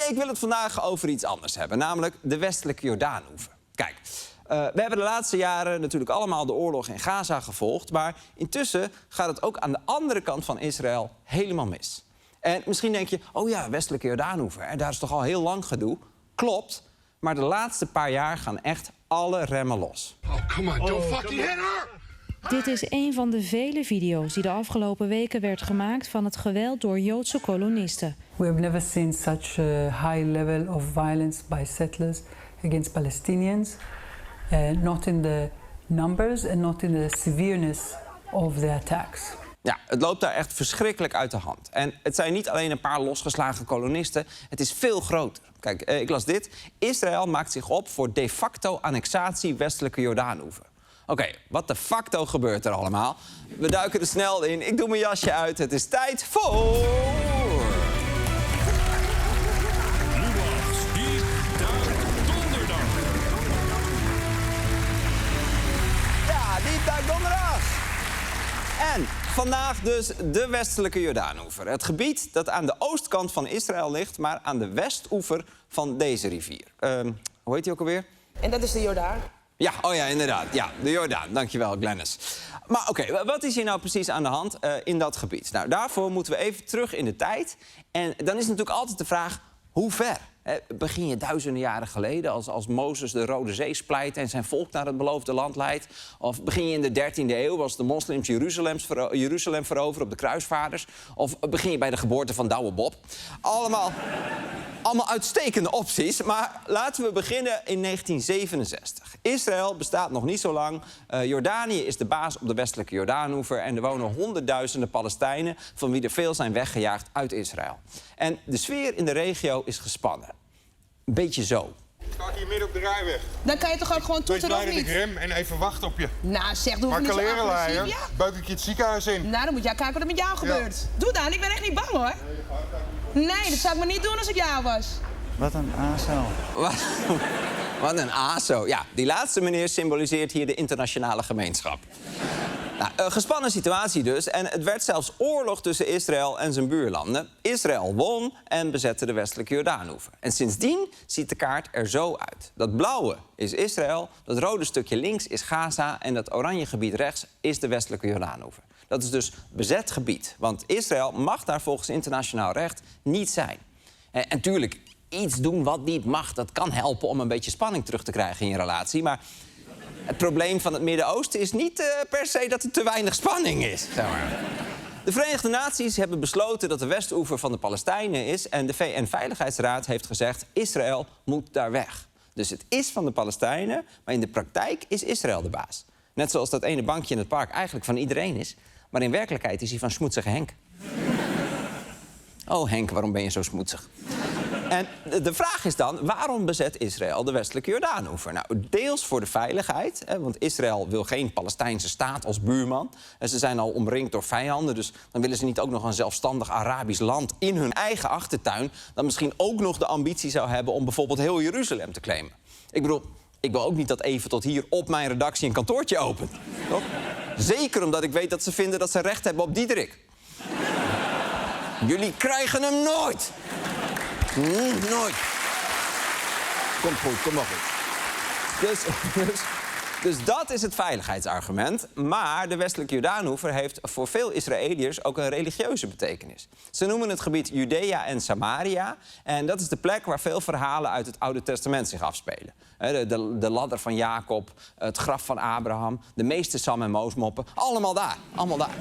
ik wil het vandaag over iets anders hebben, namelijk de westelijke Jordaanoever. Kijk, we hebben de laatste jaren natuurlijk allemaal de oorlog in Gaza gevolgd, maar intussen gaat het ook aan de andere kant van Israël helemaal mis. En misschien denk je, oh ja, westelijke Jordaanoever, daar is toch al heel lang gedoe. Klopt, maar de laatste paar jaar gaan echt alle remmen los. Oh, come on, don't fucking hit her! Dit is een van de vele video's die de afgelopen weken werd gemaakt van het geweld door Joodse kolonisten. We have never seen such a high level of violence by settlers against Palestinians, not in the numbers and not in the severeness of the attacks. Ja, het loopt daar echt verschrikkelijk uit de hand. En het zijn niet alleen een paar losgeslagen kolonisten, het is veel groter. Kijk, ik las dit. Israël maakt zich op voor de facto annexatie westelijke Jordaanoever. Oké, wat de facto gebeurt er allemaal? We duiken er snel in. Ik doe mijn jasje uit. Het is tijd voor... Lubach's Deep Duik Donderdag. Ja, Deep Duik Donderdag. En vandaag dus de westelijke Jordaanoever. Het gebied dat aan de oostkant van Israël ligt, maar aan de westoever van deze rivier. Hoe heet die ook alweer? En dat is de Jordaan? Ja, oh ja, inderdaad. Ja, de Jordaan. Dankjewel, Glennis. Maar oké, wat is hier nou precies aan de hand in dat gebied? Nou, daarvoor moeten we even terug in de tijd. En dan is natuurlijk altijd de vraag, hoe ver? Begin je duizenden jaren geleden, als Mozes de Rode Zee splijt en zijn volk naar het beloofde land leidt? Of begin je in de 13e eeuw, als de moslims Jeruzalem veroveren op de kruisvaarders? Of begin je bij de geboorte van Douwe Bob? Allemaal uitstekende opties, maar laten we beginnen in 1967. Israël bestaat nog niet zo lang. Jordanië is de baas op de westelijke Jordaanoever en er wonen honderdduizenden Palestijnen, van wie er veel zijn weggejaagd uit Israël. En de sfeer in de regio is gespannen. Een beetje zo. Sta ik hier midden op de rijweg. Dan kan je toch ook gewoon Wees toeteren, blij of dat ik niet? rem en even wachten op je. Nou zeg, doe Maar niet zo kaleren agressief, laaien, ja? buik ik je het ziekenhuis in. Nou, dan moet jij kijken wat er met jou gebeurt. Doe dan, ik ben echt niet bang hoor. Nee, dat zou ik maar niet doen als ik jou was. Wat een ASO. Wat een ASO. Ja, die laatste meneer symboliseert hier de internationale gemeenschap. Nou, een gespannen situatie dus. En het werd zelfs oorlog tussen Israël en zijn buurlanden. Israël won en bezette de westelijke Jordaanoever. En sindsdien ziet de kaart er zo uit. Dat blauwe is Israël, dat rode stukje links is Gaza en dat oranje gebied rechts is de westelijke Jordaanoever. Dat is dus bezet gebied, want Israël mag daar volgens internationaal recht niet zijn. En tuurlijk, iets doen wat niet mag, dat kan helpen om een beetje spanning terug te krijgen in je relatie. Maar het probleem van het Midden-Oosten is niet per se dat er te weinig spanning is. Zeg maar. De Verenigde Naties hebben besloten dat de westoever van de Palestijnen is en de VN-veiligheidsraad heeft gezegd, Israël moet daar weg. Dus het is van de Palestijnen, maar in de praktijk is Israël de baas. Net zoals dat ene bankje in het park eigenlijk van iedereen is, maar in werkelijkheid is hij van smoetsige Henk. Oh Henk, waarom ben je zo smoetsig? En de vraag is dan, waarom bezet Israël de westelijke Jordaanoever? Nou, deels voor de veiligheid, want Israël wil geen Palestijnse staat als buurman. En ze zijn al omringd door vijanden, dus dan willen ze niet ook nog een zelfstandig Arabisch land in hun eigen achtertuin, dat misschien ook nog de ambitie zou hebben om bijvoorbeeld heel Jeruzalem te claimen. Ik bedoel, ik wil ook niet dat even tot hier op mijn redactie een kantoortje opent. Toch? Zeker omdat ik weet dat ze vinden dat ze recht hebben op Diederik. Jullie krijgen hem nooit. Nooit. Komt goed, kom maar goed. Dus dat is het veiligheidsargument. Maar de westelijke Jordaanoever heeft voor veel Israëliërs ook een religieuze betekenis. Ze noemen het gebied Judea en Samaria. En dat is de plek waar veel verhalen uit het Oude Testament zich afspelen. De ladder van Jacob, het graf van Abraham, de meeste Sam- en Moosmoppen. Allemaal daar, allemaal daar.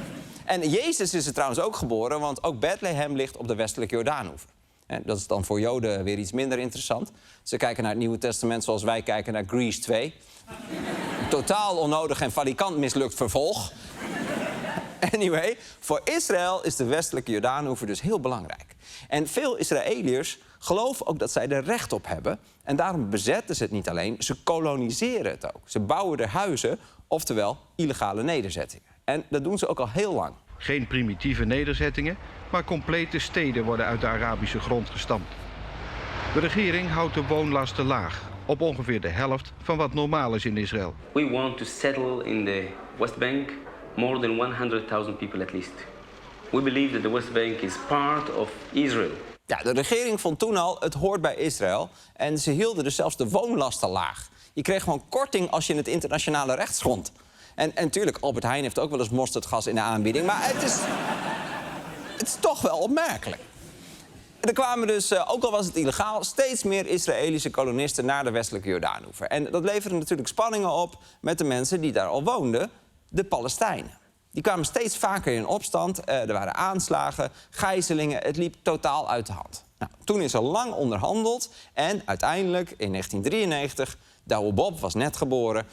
En Jezus is er trouwens ook geboren, want ook Bethlehem ligt op de westelijke Jordaanoever. En dat is dan voor Joden weer iets minder interessant. Ze kijken naar het Nieuwe Testament zoals wij kijken naar Grease 2. Totaal onnodig en valikant mislukt vervolg. Anyway, voor Israël is de westelijke Jordaanoever dus heel belangrijk. En veel Israëliërs geloven ook dat zij er recht op hebben. En daarom bezetten ze het niet alleen, ze koloniseren het ook. Ze bouwen er huizen, oftewel illegale nederzettingen. En dat doen ze ook al heel lang. Geen primitieve nederzettingen, maar complete steden worden uit de Arabische grond gestampt. De regering houdt de woonlasten laag, op ongeveer de helft van wat normaal is in Israël. We want to settle in the West Bank more than 100,000 people at least. We believe that the West Bank is part of Israel. Ja, de regering vond toen al, het hoort bij Israël. En ze hielden dus zelfs de woonlasten laag. Je kreeg gewoon korting als je het internationale recht schond. En natuurlijk, Albert Heijn heeft ook wel eens mosterdgas in de aanbieding. Maar het is toch wel opmerkelijk. Er kwamen dus, ook al was het illegaal, steeds meer Israëlische kolonisten naar de westelijke Jordaanoever. En dat leverde natuurlijk spanningen op met de mensen die daar al woonden, de Palestijnen. Die kwamen steeds vaker in opstand, er waren aanslagen, gijzelingen, het liep totaal uit de hand. Nou, toen is er lang onderhandeld en uiteindelijk in 1993, Douwe Bob was net geboren.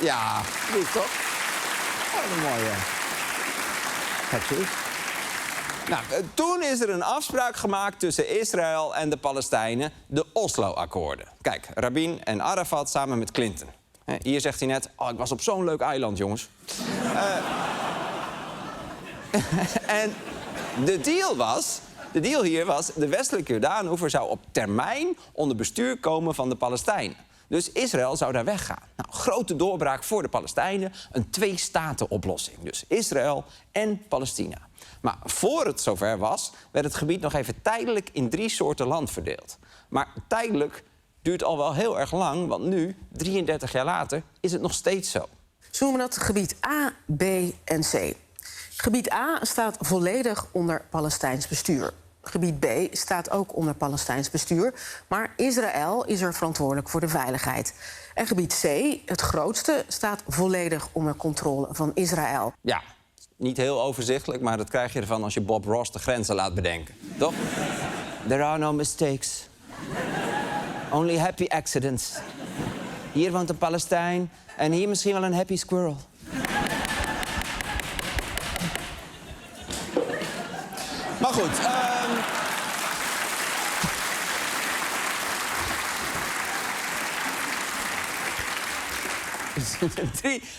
Ja, lief toch? Oh, een mooie. Kijk, nou, toen is er een afspraak gemaakt tussen Israël en de Palestijnen, de Oslo-akkoorden. Kijk, Rabin en Arafat samen met Clinton. Hier zegt hij net, ik was op zo'n leuk eiland, jongens. En de deal hier was, de westelijke Jordaanoever zou op termijn onder bestuur komen van de Palestijnen. Dus Israël zou daar weggaan. Nou, grote doorbraak voor de Palestijnen, een twee-staten-oplossing. Dus Israël en Palestina. Maar voor het zover was, werd het gebied nog even tijdelijk in 3 soorten land verdeeld. Maar tijdelijk duurt al wel heel erg lang, want nu, 33 jaar later, is het nog steeds zo. Ze noemen dat gebied A, B en C. Gebied A staat volledig onder Palestijns bestuur. Gebied B staat ook onder Palestijns bestuur, maar Israël is er verantwoordelijk voor de veiligheid. En gebied C, het grootste, staat volledig onder controle van Israël. Ja, niet heel overzichtelijk, maar dat krijg je ervan als je Bob Ross de grenzen laat bedenken. Toch? There are no mistakes. Only happy accidents. Hier woont een Palestijn en hier misschien wel een happy squirrel. Maar goed,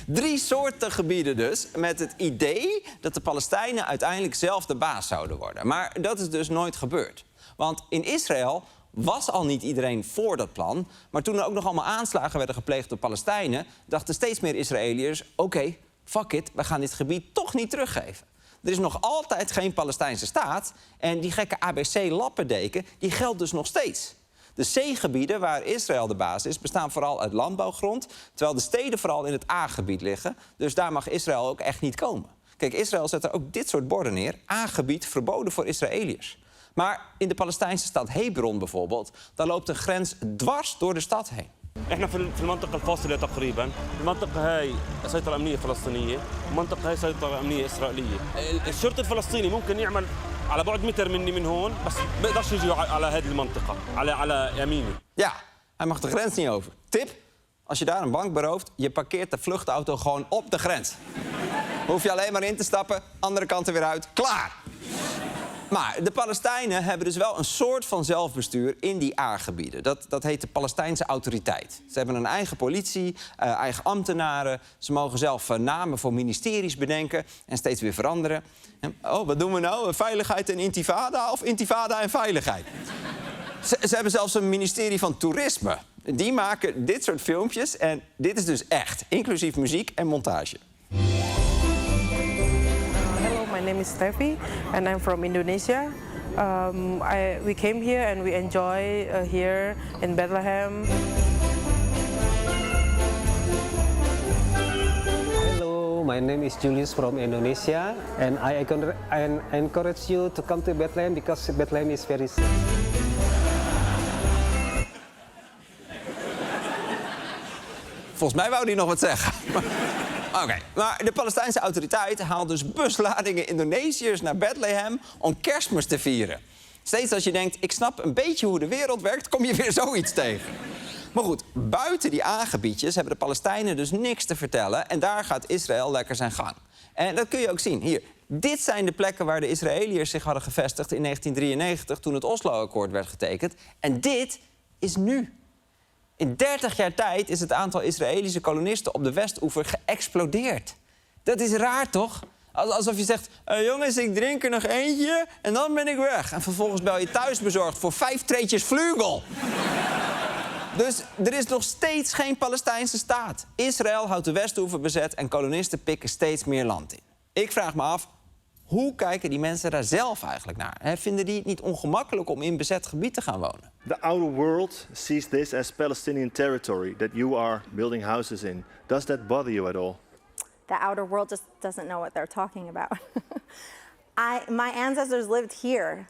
drie soorten gebieden dus, met het idee dat de Palestijnen uiteindelijk zelf de baas zouden worden. Maar dat is dus nooit gebeurd. Want in Israël was al niet iedereen voor dat plan. Maar toen er ook nog allemaal aanslagen werden gepleegd door Palestijnen, dachten steeds meer Israëliërs, oké, fuck it, we gaan dit gebied toch niet teruggeven. Er is nog altijd geen Palestijnse staat en die gekke ABC-lappendeken, die geldt dus nog steeds. De C-gebieden, waar Israël de baas is, bestaan vooral uit landbouwgrond, terwijl de steden vooral in het A-gebied liggen. Dus daar mag Israël ook echt niet komen. Kijk, Israël zet er ook dit soort borden neer. A-gebied verboden voor Israëliërs. Maar in de Palestijnse stad Hebron bijvoorbeeld, daar loopt een grens dwars door de stad heen. احنا في المنطقه الفاصله تقريبا، المنطقه هاي سيطره امنيه فلسطينيه، المنطقه هاي سيطره امنيه اسرائيليه. الشرطي الفلسطيني ممكن يعمل على بعد متر مني من هون، بس ما بيقدرش يجي على هذه المنطقه، على يميني. Ja, hij mag de grens niet over. Tip, als je daar een bank berooft, je parkeert de vluchtauto gewoon op de grens. Hoef je alleen maar in te stappen, andere kant er weer uit, klaar. Maar de Palestijnen hebben dus wel een soort van zelfbestuur in die A-gebieden. Dat heet de Palestijnse autoriteit. Ze hebben een eigen politie, eigen ambtenaren. Ze mogen zelf namen voor ministeries bedenken en steeds weer veranderen. Oh, wat doen we nou? Veiligheid en intifada of intifada en veiligheid? Ze hebben zelfs een ministerie van toerisme. Die maken dit soort filmpjes en dit is dus echt, inclusief muziek en montage. My name is Steffi and I'm from Indonesia. We came here and we enjoy here in Bethlehem. Hello, my name is Julius from Indonesia and I encourage you to come to Bethlehem because Bethlehem is very safe. Volgens mij wou hij nog wat zeggen. Oké, maar de Palestijnse autoriteit haalt dus busladingen Indonesiërs naar Bethlehem om Kerstmis te vieren. Steeds als je denkt, ik snap een beetje hoe de wereld werkt, kom je weer zoiets tegen. Maar goed, buiten die aangebiedjes hebben de Palestijnen dus niks te vertellen en daar gaat Israël lekker zijn gang. En dat kun je ook zien. Hier, dit zijn de plekken waar de Israëliërs zich hadden gevestigd in 1993 toen het Oslo-akkoord werd getekend. En dit is nu. In 30 jaar tijd is het aantal Israëlische kolonisten op de Westoever geëxplodeerd. Dat is raar, toch? Alsof je zegt, jongens, ik drink er nog eentje en dan ben ik weg. En vervolgens bel je thuisbezorgd voor 5 treetjes vlugel. Dus er is nog steeds geen Palestijnse staat. Israël houdt de Westoever bezet en kolonisten pikken steeds meer land in. Ik vraag me af, Hoe kijken die mensen daar zelf eigenlijk naar? Hè, vinden die het niet ongemakkelijk om in bezet gebied te gaan wonen? The outer world sees this as Palestinian territory that you are building houses in. Does that bother you at all? The outer world just doesn't know what they're talking about. My ancestors lived here.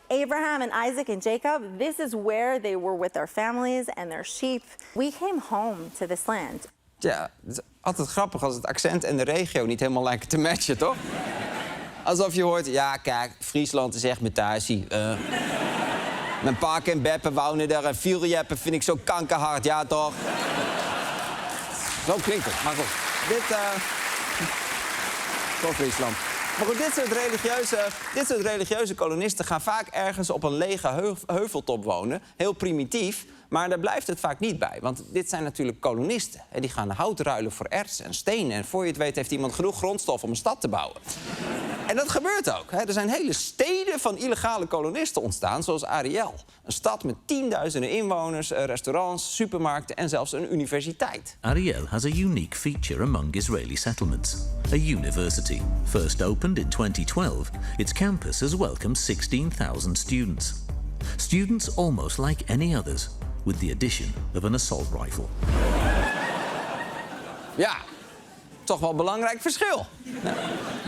Abraham and Isaac and Jacob, this is where they were with their families and their sheep. We came home to this land. Ja, het is altijd grappig als het accent en de regio niet helemaal lijken te matchen, toch? Alsof je hoort, ja, kijk, Friesland is echt mijn thuisie. Mijn pa en Beppe wonen daar en Vieljeppen vind ik zo kankerhard, ja toch? Zo klinkt het, maar goed. Voor Friesland. Maar goed, dit soort religieuze kolonisten gaan vaak ergens op een lege heuveltop wonen. Heel primitief, maar daar blijft het vaak niet bij. Want dit zijn natuurlijk kolonisten. Die gaan hout ruilen voor erts en steen. En voor je het weet heeft iemand genoeg grondstof om een stad te bouwen. En dat gebeurt ook. Er zijn hele steden van illegale kolonisten ontstaan, zoals Ariel. Een stad met tienduizenden inwoners, restaurants, supermarkten en zelfs een universiteit. Ariel has a unique feature among Israeli settlements. A university. First opened in 2012, its campus has welcomed 16,000 students. Students almost like any others, with the addition of an assault rifle. Ja, toch wel een belangrijk verschil.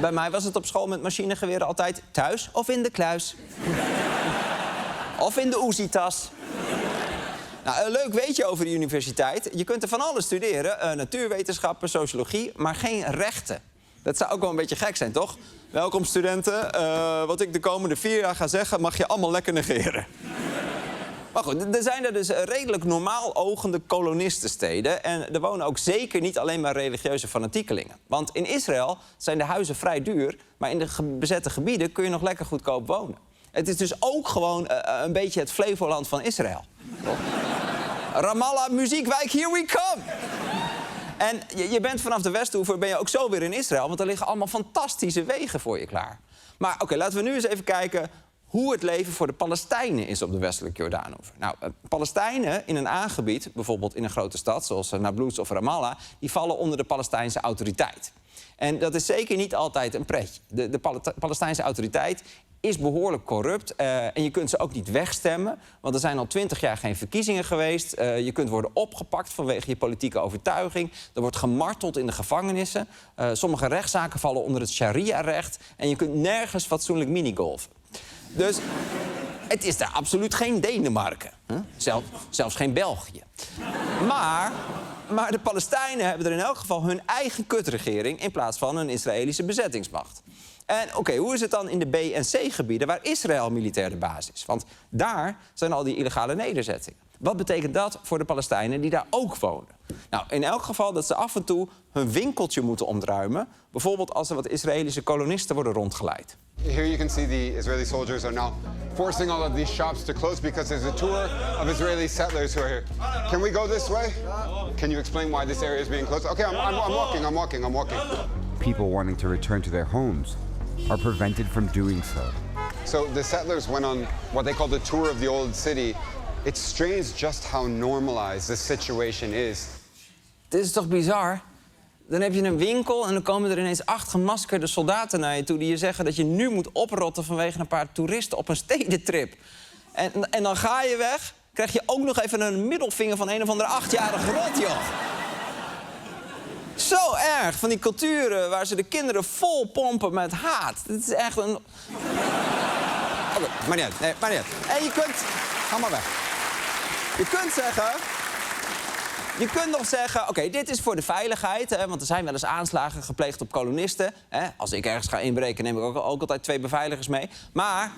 Bij mij was het op school met machinegeweren altijd thuis of in de kluis. Of in de Uzi-tas. Nou, een leuk weetje over de universiteit. Je kunt er van alles studeren. Natuurwetenschappen, sociologie, maar geen rechten. Dat zou ook wel een beetje gek zijn, toch? Welkom studenten. Wat ik de komende 4 jaar ga zeggen, mag je allemaal lekker negeren. Maar goed, er zijn er dus redelijk normaal ogende kolonistensteden. En er wonen ook zeker niet alleen maar religieuze fanatiekelingen. Want in Israël zijn de huizen vrij duur, maar in de bezette gebieden kun je nog lekker goedkoop wonen. Het is dus ook gewoon een beetje het Flevoland van Israël. Ramallah, muziekwijk, here we come! En je bent vanaf de Westhoever ben je ook zo weer in Israël, want er liggen allemaal fantastische wegen voor je klaar. Maar oké, laten we nu eens even kijken hoe het leven voor de Palestijnen is op de westelijke Jordaanoever. Nou, Palestijnen in een aangebied, bijvoorbeeld in een grote stad zoals Nablus of Ramallah, die vallen onder de Palestijnse autoriteit. En dat is zeker niet altijd een pretje. De Palestijnse autoriteit is behoorlijk corrupt en je kunt ze ook niet wegstemmen, want er zijn al 20 jaar geen verkiezingen geweest. Je kunt worden opgepakt vanwege je politieke overtuiging. Er wordt gemarteld in de gevangenissen. Sommige rechtszaken vallen onder het sharia-recht en je kunt nergens fatsoenlijk minigolfen. Dus het is daar absoluut geen Denemarken. Zelfs geen België. Maar de Palestijnen hebben er in elk geval hun eigen kutregering in plaats van een Israëlische bezettingsmacht. En oké, hoe is het dan in de B- en C-gebieden waar Israël militair de basis is? Want daar zijn al die illegale nederzettingen. Wat betekent dat voor de Palestijnen die daar ook wonen? Nou, in elk geval dat ze af en toe hun winkeltje moeten ontruimen. Bijvoorbeeld als er wat Israëlische kolonisten worden rondgeleid. Here you can see the Israeli soldiers are now forcing all of these shops to close because there's a tour of Israeli settlers who are here. Can we go this way? Can you explain why this area is being closed? Okay, I'm walking. People wanting to return to their homes are prevented from doing so. So the settlers went on what they call the tour of the old city. It's strange just how normalized this situation is. Dit is toch bizar? Dan heb je een winkel en dan komen er ineens 8 gemaskerde soldaten naar je toe die je zeggen dat je nu moet oprotten vanwege een paar toeristen op een stedentrip. En dan ga je weg, krijg je ook nog even een middelvinger van een of andere 8-jarige rot, joh. Zo erg, van die culturen waar ze de kinderen vol pompen met haat. Dit is echt een... Oké, maar niet uit. Nee, maar niet uit. En je kunt... Ga maar weg. Je kunt nog zeggen, oké, dit is voor de veiligheid. Hè, want er zijn wel eens aanslagen gepleegd op kolonisten. Hè. Als ik ergens ga inbreken, neem ik ook altijd 2 beveiligers mee. Maar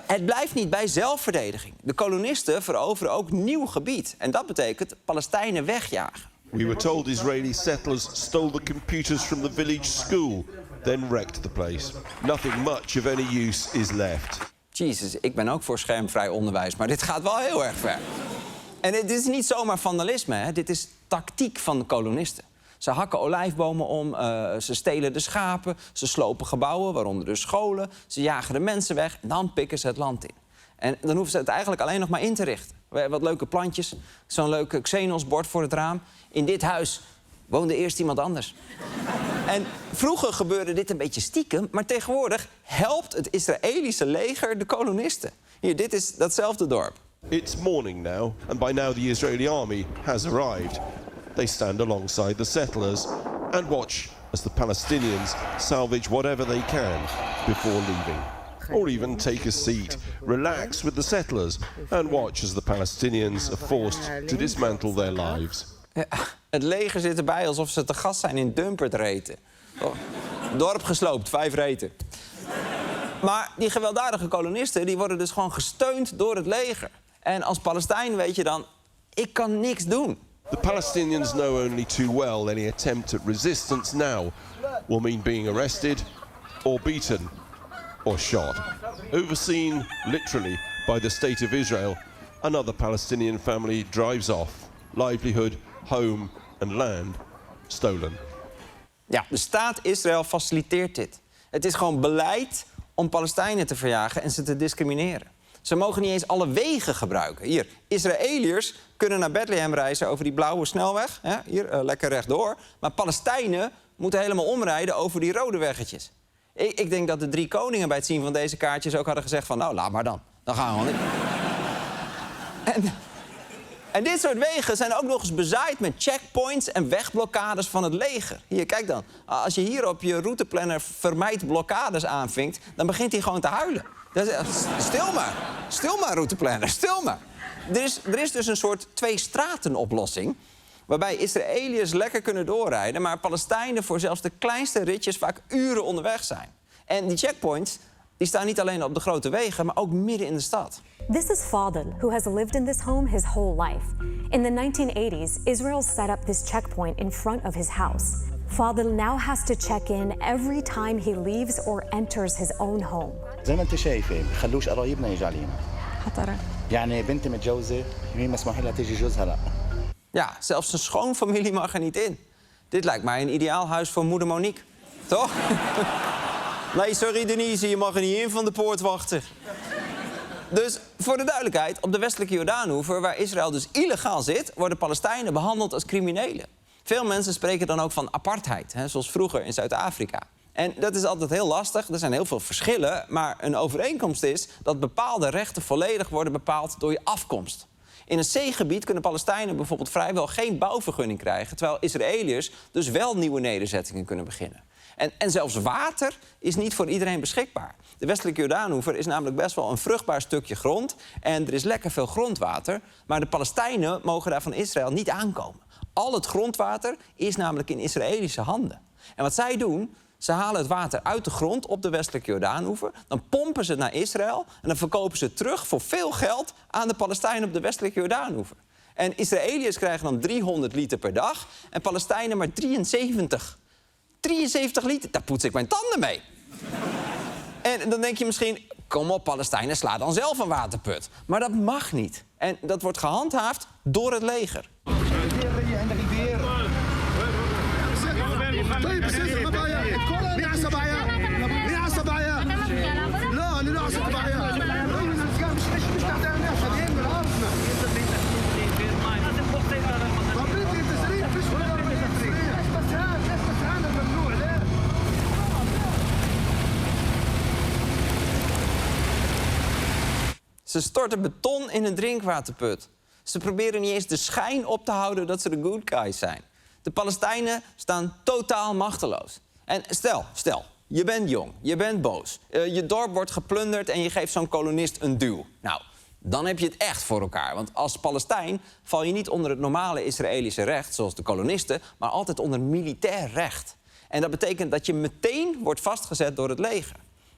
het blijft niet bij zelfverdediging. De kolonisten veroveren ook nieuw gebied. En dat betekent Palestijnen wegjagen. We were told Israeli settlers stole the computers from the village school, then wrecked the place. Nothing much of any use is left. Jezus, ik ben ook voor schermvrij onderwijs, maar dit gaat wel heel erg ver. En dit is niet zomaar vandalisme, hè. Dit is tactiek van de kolonisten. Ze hakken olijfbomen om, ze stelen de schapen, ze slopen gebouwen, waaronder de scholen. Ze jagen de mensen weg en dan pikken ze het land in. En dan hoeven ze het eigenlijk alleen nog maar in te richten. Wat leuke plantjes, zo'n leuk Xenos-bord voor het raam. In dit huis woonde eerst iemand anders. En vroeger gebeurde dit een beetje stiekem, maar tegenwoordig helpt het Israëlische leger de kolonisten. Hier, dit is datzelfde dorp. It's morning now, and by now the Israeli army has arrived. They stand alongside the settlers and watch as the Palestinians salvage whatever they can before leaving. Or even take a seat, relax with the settlers and watch as the Palestinians are forced to dismantle their lives. Ja, het leger zit erbij alsof ze te gast zijn in Dumpertreten. Oh, dorp gesloopt, 5 reten. Maar die gewelddadige kolonisten die worden dus gewoon gesteund door het leger. En als Palestijn weet je dan, ik kan niks doen. The Palestinians know only too well any attempt at resistance now will mean being arrested or beaten or shot. Overseen literally by the State of Israel, another Palestinian family drives off. Livelihood, home and land stolen. Ja, de staat Israël faciliteert dit. Het is gewoon beleid om Palestijnen te verjagen en ze te discrimineren. Ze mogen niet eens alle wegen gebruiken. Hier, Israëliërs kunnen naar Bethlehem reizen over die blauwe snelweg. Hè? Hier, lekker rechtdoor. Maar Palestijnen moeten helemaal omrijden over die rode weggetjes. Ik denk dat de 3 koningen bij het zien van deze kaartjes ook hadden gezegd van... nou, laat maar dan. Dan gaan we wel niet. En dit soort wegen zijn ook nog eens bezaaid met checkpoints en wegblokkades van het leger. Hier, kijk dan. Als je hier op je routeplanner vermijd blokkades aanvinkt... dan begint hij gewoon te huilen. Stil maar. Stil maar, routeplanner. Stil maar. Er is dus een soort 2-straten-oplossing... waarbij Israëliërs lekker kunnen doorrijden... maar Palestijnen voor zelfs de kleinste ritjes vaak uren onderweg zijn. En die checkpoints die staan niet alleen op de grote wegen... maar ook midden in de stad. This is Fadel, who has lived in this home his whole life. In the 1980s, Israel set up this checkpoint in front of his house. Fadel now has to check in every time he leaves or enters his own home. زي ما انت شايفه خلوش قرايبنا يجي علينا. خطر. يعني بنتي متجوزه مين مسموح لها تيجي جوزها لا. Ja, zelfs zijn schoonfamilie mag er niet in. Dit lijkt mij een ideaal huis voor moeder Monique. Toch? Nee, sorry Denise, je mag er niet in van de poortwachter. Dus voor de duidelijkheid, op de westelijke Jordaanoever... waar Israël dus illegaal zit, worden Palestijnen behandeld als criminelen. Veel mensen spreken dan ook van apartheid, hè, zoals vroeger in Zuid-Afrika. En dat is altijd heel lastig, er zijn heel veel verschillen... maar een overeenkomst is dat bepaalde rechten volledig worden bepaald door je afkomst. In een zeegebied kunnen Palestijnen bijvoorbeeld vrijwel geen bouwvergunning krijgen... terwijl Israëliërs dus wel nieuwe nederzettingen kunnen beginnen. En zelfs water is niet voor iedereen beschikbaar. De westelijke Jordaanoever is namelijk best wel een vruchtbaar stukje grond... en er is lekker veel grondwater, maar de Palestijnen mogen daar van Israël niet aankomen. Al het grondwater is namelijk in Israëlische handen. En wat zij doen, ze halen het water uit de grond op de westelijke Jordaanoever... dan pompen ze het naar Israël en dan verkopen ze het terug voor veel geld... aan de Palestijnen op de westelijke Jordaanoever. En Israëliërs krijgen dan 300 liter per dag en Palestijnen maar 73. 73 liter, daar poets ik mijn tanden mee. En dan denk je misschien, kom op Palestijnen, sla dan zelf een waterput. Maar dat mag niet. En dat wordt gehandhaafd door het leger. Ze storten beton in een drinkwaterput. Ze proberen niet eens de schijn op te houden dat ze de good guys zijn. De Palestijnen staan totaal machteloos. En stel, je bent jong, je bent boos. Je dorp wordt geplunderd en je geeft zo'n kolonist een duw. Nou, dan heb je het echt voor elkaar. Want als Palestijn val je niet onder het normale Israëlische recht... zoals de kolonisten, maar altijd onder militair recht. En dat betekent dat je meteen wordt vastgezet door het leger.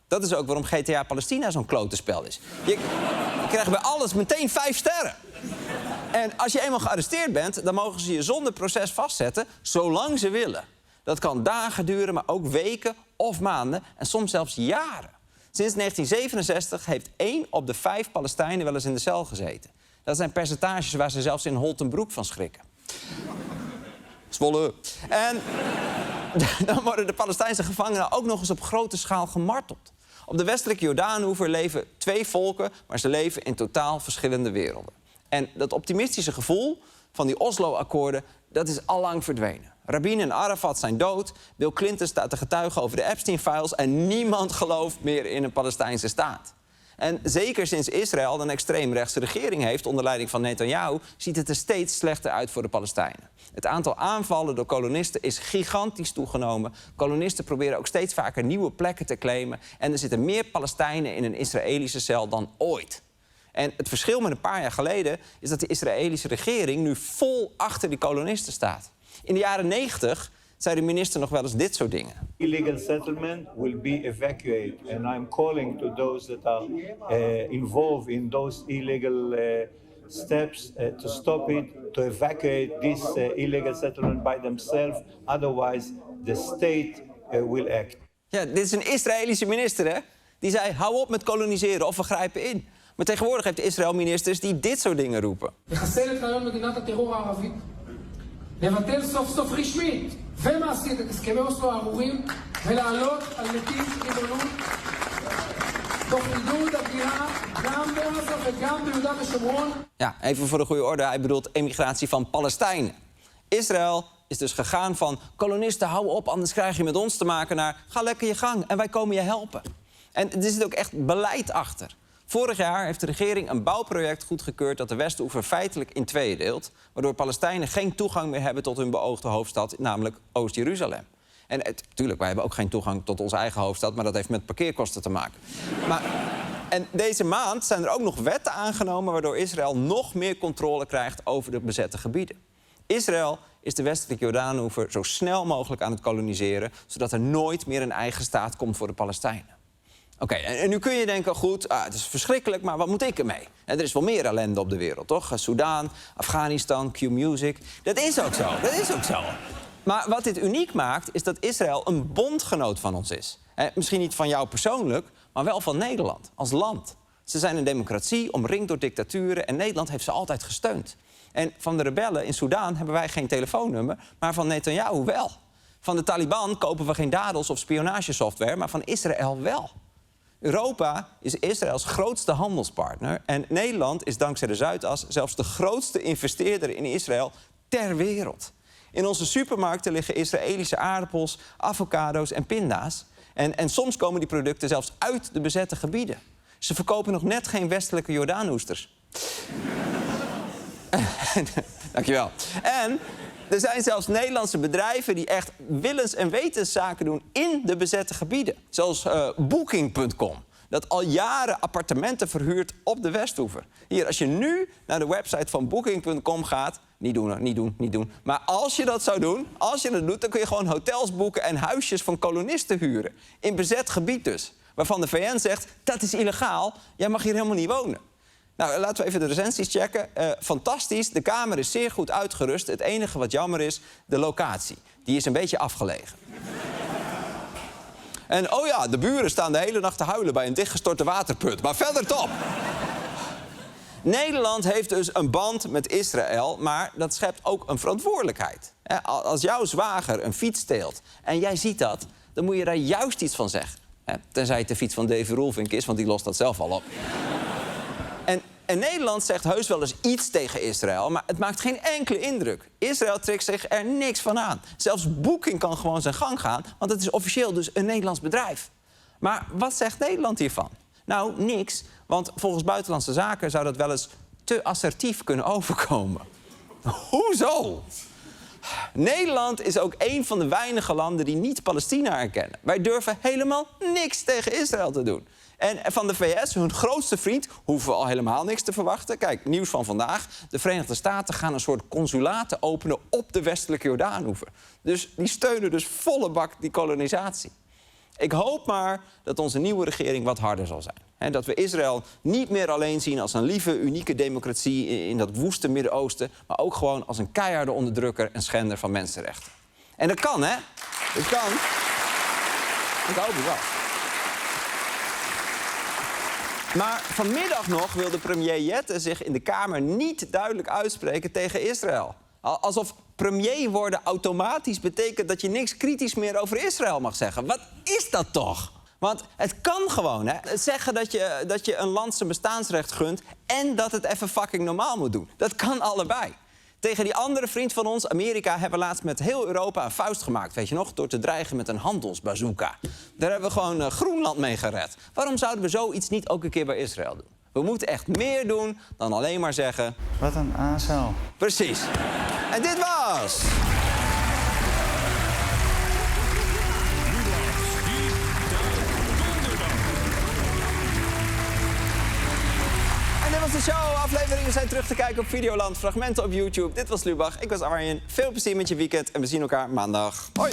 Dat is ook waarom GTA Palestina zo'n klote spel is. Je krijgt bij alles meteen 5 sterren. En als je eenmaal gearresteerd bent, dan mogen ze je zonder proces vastzetten... zolang ze willen. Dat kan dagen duren, maar ook weken of maanden... en soms zelfs jaren. Sinds 1967 heeft 1 op de 5 Palestijnen wel eens in de cel gezeten. Dat zijn percentages waar ze zelfs in Holtenbroek van schrikken. Zwolle. En dan worden de Palestijnse gevangenen ook nog eens op grote schaal gemarteld. Op de westelijke Jordaanoever leven 2 volken... maar ze leven in totaal verschillende werelden. En dat optimistische gevoel van die Oslo-akkoorden... dat is allang verdwenen. Rabin en Arafat zijn dood. Bill Clinton staat te getuigen over de Epstein-files. En niemand gelooft meer in een Palestijnse staat. En zeker sinds Israël een extreemrechtse regering heeft onder leiding van Netanyahu, ziet het er steeds slechter uit voor de Palestijnen. Het aantal aanvallen door kolonisten is gigantisch toegenomen. Kolonisten proberen ook steeds vaker nieuwe plekken te claimen. En er zitten meer Palestijnen in een Israëlische cel dan ooit. En het verschil met een paar jaar geleden is dat de Israëlische regering nu vol achter die kolonisten staat. In de jaren 90 zei de minister nog wel eens dit soort dingen. Illegal settlement will be evacuated, and I'm calling to those that are involved in those illegal steps to stop it, to evacuate this illegal settlement by themselves. Otherwise, the state will act. Ja, dit is een Israëlische minister, hè? Die zei, hou op met koloniseren of we grijpen in. Maar tegenwoordig heeft Israël ministers die dit soort dingen roepen. לבטל סוף סוף רשמית ומעשית את הסכמי אוסלו הארורים ולעלות על נתיב ריבונות תוך עידוד הבנייה גם בעזה וגם ביהודה ושומרון. Ja, even voor de goede orde, hij bedoelt emigratie van Palestijnen. Israël is dus gegaan van kolonisten, hou op, anders krijg je met ons te maken, naar ga lekker je gang en wij komen je helpen. En er zit ook echt beleid achter. Vorig jaar heeft de regering een bouwproject goedgekeurd dat de Westhoever feitelijk in tweeën deelt, waardoor Palestijnen geen toegang meer hebben tot hun beoogde hoofdstad, namelijk Oost-Jeruzalem. En natuurlijk, wij hebben ook geen toegang tot onze eigen hoofdstad, maar dat heeft met parkeerkosten te maken. En deze maand zijn er ook nog wetten aangenomen waardoor Israël nog meer controle krijgt over de bezette gebieden. Israël is de westelijke Jordaanoever zo snel mogelijk aan het koloniseren, zodat er nooit meer een eigen staat komt voor de Palestijnen. Oké, en nu kun je denken, goed, het is verschrikkelijk, maar wat moet ik ermee? En er is wel meer ellende op de wereld, toch? Soedan, Afghanistan, Q-Music. Dat is ook zo, dat is ook zo. Maar wat dit uniek maakt, is dat Israël een bondgenoot van ons is. Misschien niet van jou persoonlijk, maar wel van Nederland, als land. Ze zijn een democratie, omringd door dictaturen, en Nederland heeft ze altijd gesteund. En van de rebellen in Soedan hebben wij geen telefoonnummer, maar van Netanyahu wel. Van de Taliban kopen we geen dadels of spionagesoftware, maar van Israël wel. Europa is Israëls grootste handelspartner en Nederland is dankzij de Zuidas zelfs de grootste investeerder in Israël ter wereld. In onze supermarkten liggen Israëlische aardappels, avocado's en pinda's. En soms komen die producten zelfs uit de bezette gebieden. Ze verkopen nog net geen westelijke Jordaanoesters. Dankjewel. En er zijn zelfs Nederlandse bedrijven die echt willens en wetens zaken doen in de bezette gebieden. Zoals Booking.com, dat al jaren appartementen verhuurt op de Westhoever. Hier, als je nu naar de website van Booking.com gaat, niet doen. Maar als je dat zou doen, dan kun je gewoon hotels boeken en huisjes van kolonisten huren. In bezet gebied dus. Waarvan de VN zegt, dat is illegaal, jij mag hier helemaal niet wonen. Nou, laten we even de recensies checken. Fantastisch, de kamer is zeer goed uitgerust. Het enige wat jammer is, de locatie. Die is een beetje afgelegen. En oh ja, de buren staan de hele nacht te huilen bij een dichtgestorte waterput. Maar verder top! Nederland heeft dus een band met Israël, maar dat schept ook een verantwoordelijkheid. Als jouw zwager een fiets steelt en jij ziet dat, dan moet je daar juist iets van zeggen. Tenzij het de fiets van Davy Roelvink is, want die lost dat zelf al op. En Nederland zegt heus wel eens iets tegen Israël, maar het maakt geen enkele indruk. Israël trekt zich er niks van aan. Zelfs Booking kan gewoon zijn gang gaan, want het is officieel dus een Nederlands bedrijf. Maar wat zegt Nederland hiervan? Nou, niks, want volgens Buitenlandse Zaken zou dat wel eens te assertief kunnen overkomen. Hoezo? Nederland is ook een van de weinige landen die niet Palestina erkennen. Wij durven helemaal niks tegen Israël te doen. En van de VS, hun grootste vriend, hoeven we al helemaal niks te verwachten. Kijk, nieuws van vandaag. De Verenigde Staten gaan een soort consulaten openen op de westelijke Jordaanoever. Dus die steunen dus volle bak die kolonisatie. Ik hoop maar dat onze nieuwe regering wat harder zal zijn. En dat we Israël niet meer alleen zien als een lieve, unieke democratie in dat woeste Midden-Oosten, maar ook gewoon als een keiharde onderdrukker en schender van mensenrechten. En dat kan, hè? Dat kan. Ik hoop het wel. Maar vanmiddag nog wilde premier Jette zich in de Kamer niet duidelijk uitspreken tegen Israël. Alsof premier worden automatisch betekent dat je niks kritisch meer over Israël mag zeggen. Wat is dat toch? Want het kan gewoon, hè? Zeggen dat je een land zijn bestaansrecht gunt en dat het even fucking normaal moet doen. Dat kan allebei. Tegen die andere vriend van ons, Amerika, hebben we laatst met heel Europa een vuist gemaakt, weet je nog? Door te dreigen met een handelsbazooka. Daar hebben we gewoon Groenland mee gered. Waarom zouden we zoiets niet ook een keer bij Israël doen? We moeten echt meer doen dan alleen maar zeggen... Wat een aasel. Precies. En dit was... En dit was de show. Afleveringen zijn terug te kijken op Videoland. Fragmenten op YouTube. Dit was Lubach. Ik was Arjen. Veel plezier met je weekend. En we zien elkaar maandag. Hoi!